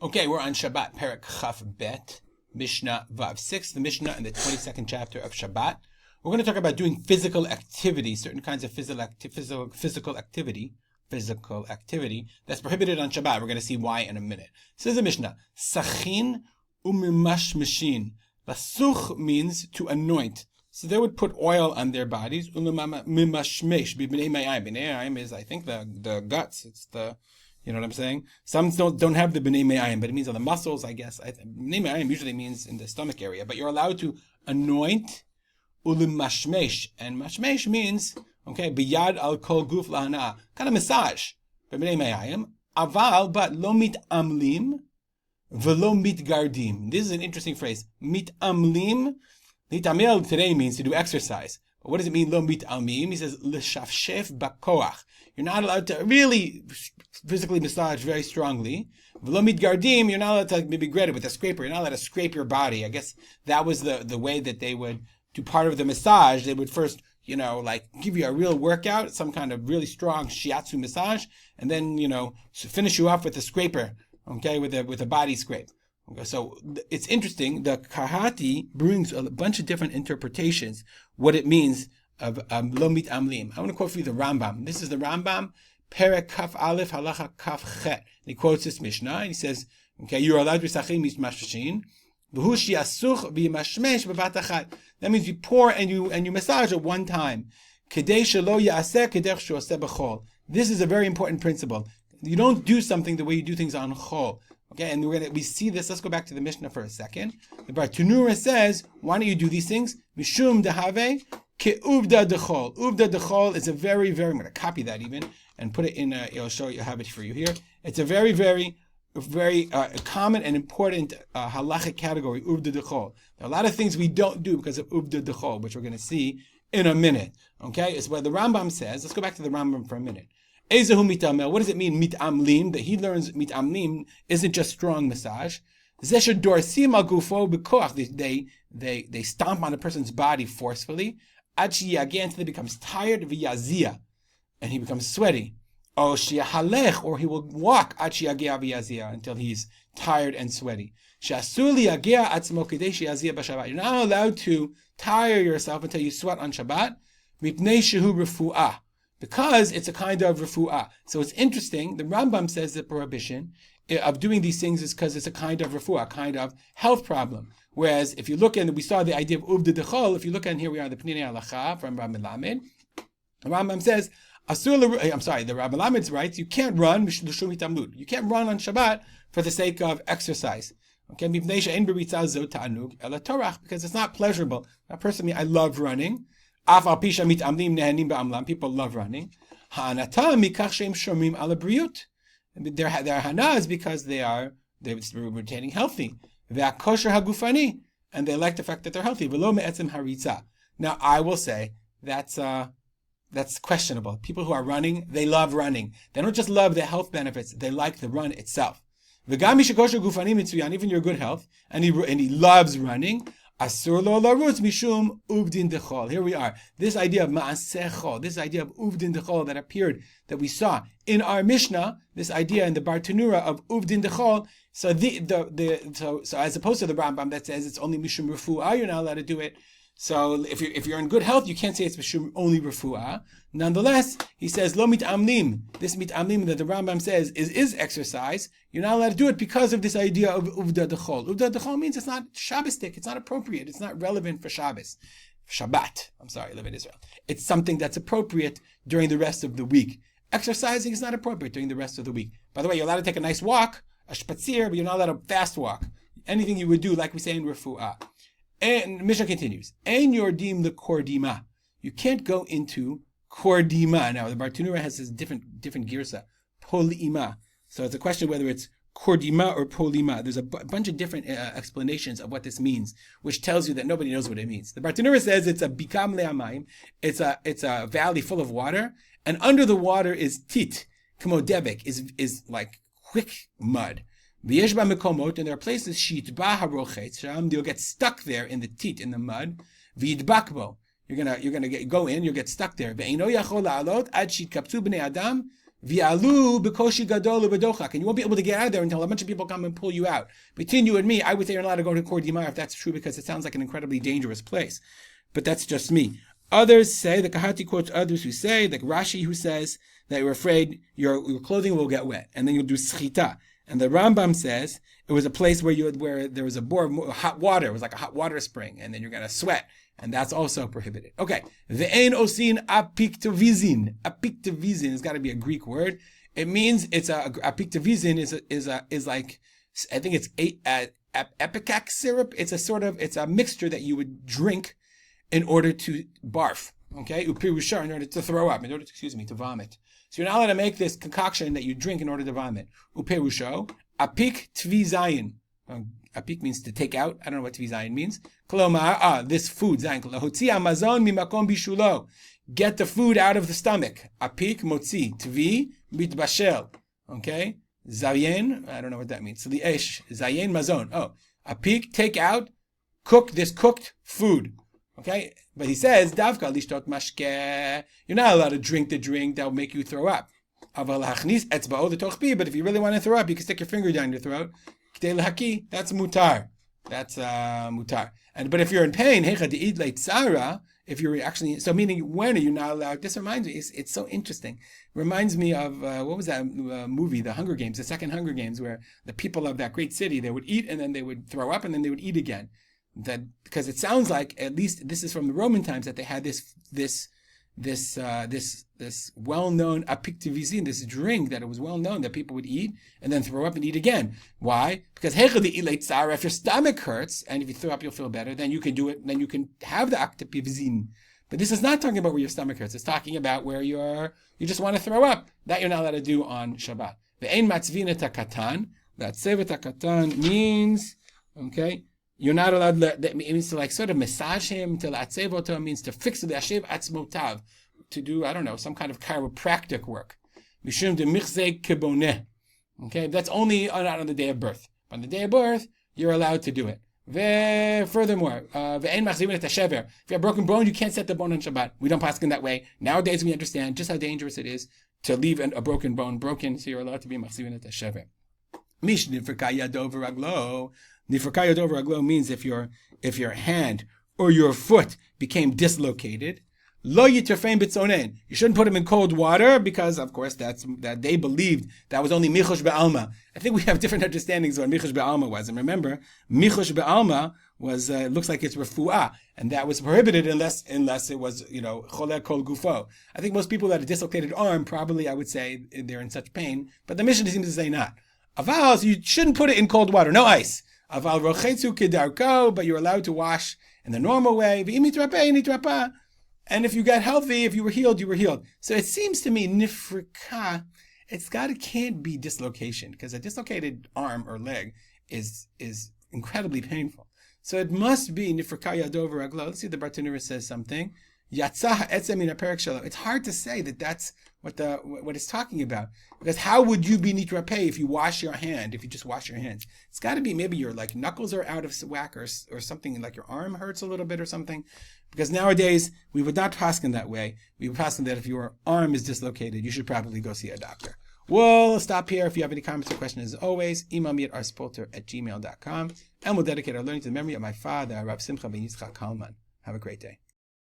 Okay, we're on Shabbat, Perek Chaf Bet, Mishnah Vav 6, the Mishnah in the 22nd chapter of Shabbat. We're going to talk about doing physical activity, certain kinds of physical activity that's prohibited on Shabbat. We're going to see why in a minute. Says the Mishnah, Sachin umimashmishin. Lasuch means to anoint. So they would put oil on their bodies. Umimashmesh. B'nei mayayim is, I think, the guts. It's the, you know what I'm saying? Some don't have the b'nei mayayim, but it means on the muscles, I guess. B'nei mayayim usually means in the stomach area, but you're allowed to anoint ulimashmesh. And mashmesh means, okay, biyad al kol guf lahana, kind of massage. B'nei mayayim. Aval, but lo mit amlim, velo mit gardim. This is an interesting phrase. Mit amlim. Litamil today means to do exercise. But what does it mean, lo mit amlim? He says, l'shafshef bakoach. You're not allowed to really physically massage very strongly. Velo mit gardim, you're not allowed to maybe grate it with a scraper. You're not allowed to scrape your body. I guess that was the way that they would do part of the massage. They would first, like give you a real workout, some kind of really strong shiatsu massage, and then, finish you off with a scraper, okay, with a body scrape. Okay, so it's interesting. The Kahati brings a bunch of different interpretations what it means of lo mit amlim. I want to quote for you the Rambam. This is the Rambam, Perek Kaf Aleph Halacha Kaf Chet. And he quotes this Mishnah, and he says, okay, you're allowed to sachin mishmashshin. V'hu shiasuch v'yimashmesh b'vat achat. That means you pour and you massage at one time. Kedei shelo ya'aseh kedech she'oseh b'chol. This is a very important principle. You don't do something the way you do things on chol. Okay, and we see this. Let's go back to the Mishnah for a second. The Bartanura says, why don't you do these things? Mishum dehave ke'uvda dechol. Uvda dechol is a very, very, I'm going to copy that even and put it in, I'll show you, I have it for you here. It's a very, very, very common and important halachic category, uvda dechol. There are a lot of things we don't do because of uvda dechol, which we're going to see in a minute. Okay, it's what the Rambam says. Let's go back to the Rambam for a minite. Ezehu mitamel. What does it mean, mitamlim? That he learns mitamlim isn't just strong massage. Zesher dorsim al gufo b'koach. They stomp on a person's body forcefully. Achi yageh, until he becomes tired. V'yazia, and he becomes sweaty. O shiahalech, or he will walk. Achi yageh v'yazia, until he's tired and sweaty. Shasuli yageh atzmo kedei sheyazia b'Shabbat. You're not allowed to tire yourself until you sweat on Shabbat. Mipnei shehu refuah. Because it's a kind of refu'ah. So it's interesting, the Rambam says the prohibition of doing these things is because it's a kind of refu'ah, a kind of health problem. Whereas if you look and we saw the idea of uvda dechol, if you look and here we are, the Pnei Halacha from Rabbi Lamed, the Rambam says, the Rabbi Lamed writes, you can't run, you can't run on Shabbat for the sake of exercise. Okay, because it's not pleasurable. Personally, I love running. People love running. Their hana is because they're retaining healthy. And they like the fact that they're healthy. Now I will say that's questionable. People who are running, they love running. They don't just love the health benefits, they like the run itself. Even your good health, and he loves running. Asur lo larutz mishum uvdin dechol. Here we are. This idea of ma'asechol, this idea of uvdin dechol that we saw in our Mishnah, this idea in the Bartanura of uvdin dechol. So so as opposed to the Rambam that says it's only mishum refuah, you're not allowed to do it. So if you're in good health, you can't say it's mishum only refuah. Nonetheless, he says lo mitamlim. This mitamlim that the Rambam says is exercise. You're not allowed to do it because of this idea of uvda dechol. Uvda dechol means it's not Shabbosdik. It's not appropriate. It's not relevant for Shabbos. Shabbat. I live in Israel. It's something that's appropriate during the rest of the week. Exercising is not appropriate during the rest of the week. By the way, you're allowed to take a nice walk, a spatzir, but you're not allowed to fast walk. Anything you would do, like we say in refuah. And Mishnah continues. Ein yordim lekordima. You can't go into kordima. Now the Bartanura has this different girsa, polima. So it's a question whether it's kordima or polima. There's a bunch of different explanations of what this means, which tells you that nobody knows what it means. The Bartanura says it's a bikam le'amayim. It's a valley full of water, and under the water is tit, kamodebek, is like quick mud. V'yesh ba mekomot, and there are places shitba harochetz sham, you'll get stuck there in the tit, in the mud. V'yidbakbo, you're gonna go in, you'll get stuck there. Ve'ino yachol la'alot ad shitkaptu b'nei adam V'alu b'koshi gadol u'b'dochak, and you won't be able to get out of there until a bunch of people come and pull you out. Between you and me, I would say you're not allowed to go to Kor Dimar if that's true, because it sounds like an incredibly dangerous place. But that's just me. Others say, the Kahati quotes others who say, like Rashi, who says that you're afraid your clothing will get wet, and then you'll do schita. And the Rambam says it was a place where there was a bore of hot water. It was like a hot water spring, and then you're going to sweat. And that's also prohibited. Okay. Ve'ein osin apiktivizin. Apiktivizin has got to be a Greek word. It means apiktivizin is like, I think it's epicac syrup. It's a mixture that you would drink in order to barf. Okay. Upirusha, in order to throw up, to vomit. So you're not allowed to make this concoction that you drink in order to vomit. Upirusho, apik tvizayin. Apik means to take out. I don't know what tvizayin means. Kolomar, this food, zayin. Hotzi amazon mimakom bishulo. Get the food out of the stomach. Apik motzi. Tvi mitbashel. Okay? Zayin, I don't know what that means. So the esh, zayin mazon. Oh, apik, take out, cook this cooked food. Okay? But he says, davka lishtot mashke. You're not allowed to drink the drink that will make you throw up. Aval hachnis etzba'o l'tochpi. But if you really want to throw up, you can stick your finger down your throat. That's mutar. That's mutar. But if you're in pain, if you're actually, so meaning when are you not allowed? This reminds me, it's so interesting. It reminds me of, what was that movie, The Hunger Games, the second Hunger Games, where the people of that great city, they would eat and then they would throw up and then they would eat again. Because it sounds like, at least this is from the Roman times, that they had this well-known apiktivizin, this drink that it was well-known that people would eat and then throw up and eat again. Why? Because if your stomach hurts and if you throw up you'll feel better, then you can do it, then you can have the apiktivizin. But this is not talking about where your stomach hurts. It's talking about where you just want to throw up. That you're not allowed to do on Shabbat. Ve'ein matzvin takatan. That sevet takatan means, okay, you're not allowed, that means to like sort of massage him, to latzevoto means to fix the ashev atzmotav, to do, I don't know, some kind of chiropractic work. Mishum de michze kiboneh. Okay, that's only not on the day of birth. On the day of birth, you're allowed to do it. Furthermore, if you have a broken bone, you can't set the bone on Shabbat. We don't pass in that way. Nowadays, we understand just how dangerous it is to leave a broken bone broken, so you're allowed to be machzivin et hashever. Mishnah yado v'raglo. Nifraka yado v'raglo means if your hand or your foot became dislocated, lo yiterfein b'tzonen. You shouldn't put them in cold water because, of course, that they believed that was only michush be'alma. I think we have different understandings of what michush be'alma was. And remember, michush be'alma was looks like it's refuah, and that was prohibited unless it was choler kol gufo. I think most people that have a dislocated arm probably, I would say, they're in such pain, but the Mishnah seems to say not. Aval, so you shouldn't put it in cold water, no ice. Aval rochetzu kedarko, but you're allowed to wash in the normal way. And if you got healthy, if you were healed, you were healed. So it seems to me, nifrika, can't be dislocation, because a dislocated arm or leg is incredibly painful. So it must be nifrika yado v'raglo. Let's see if the Bartanura says something. Yatzah etzem min haperek shelo. It's hard to say that that's what it's talking about, because how would you be nitrapeh if you wash your hand? If you just wash your hands, it's got to be maybe your like knuckles are out of whack or something, like your arm hurts a little bit or something. Because nowadays we would not paskin that way. We would paskin that if your arm is dislocated, you should probably go see a doctor. We'll stop here. If you have any comments or questions, as always, email me at rspolter@gmail.com, and we'll dedicate our learning to the memory of my father, Rav Simcha ben Yitzchak Kalman. Have a great day.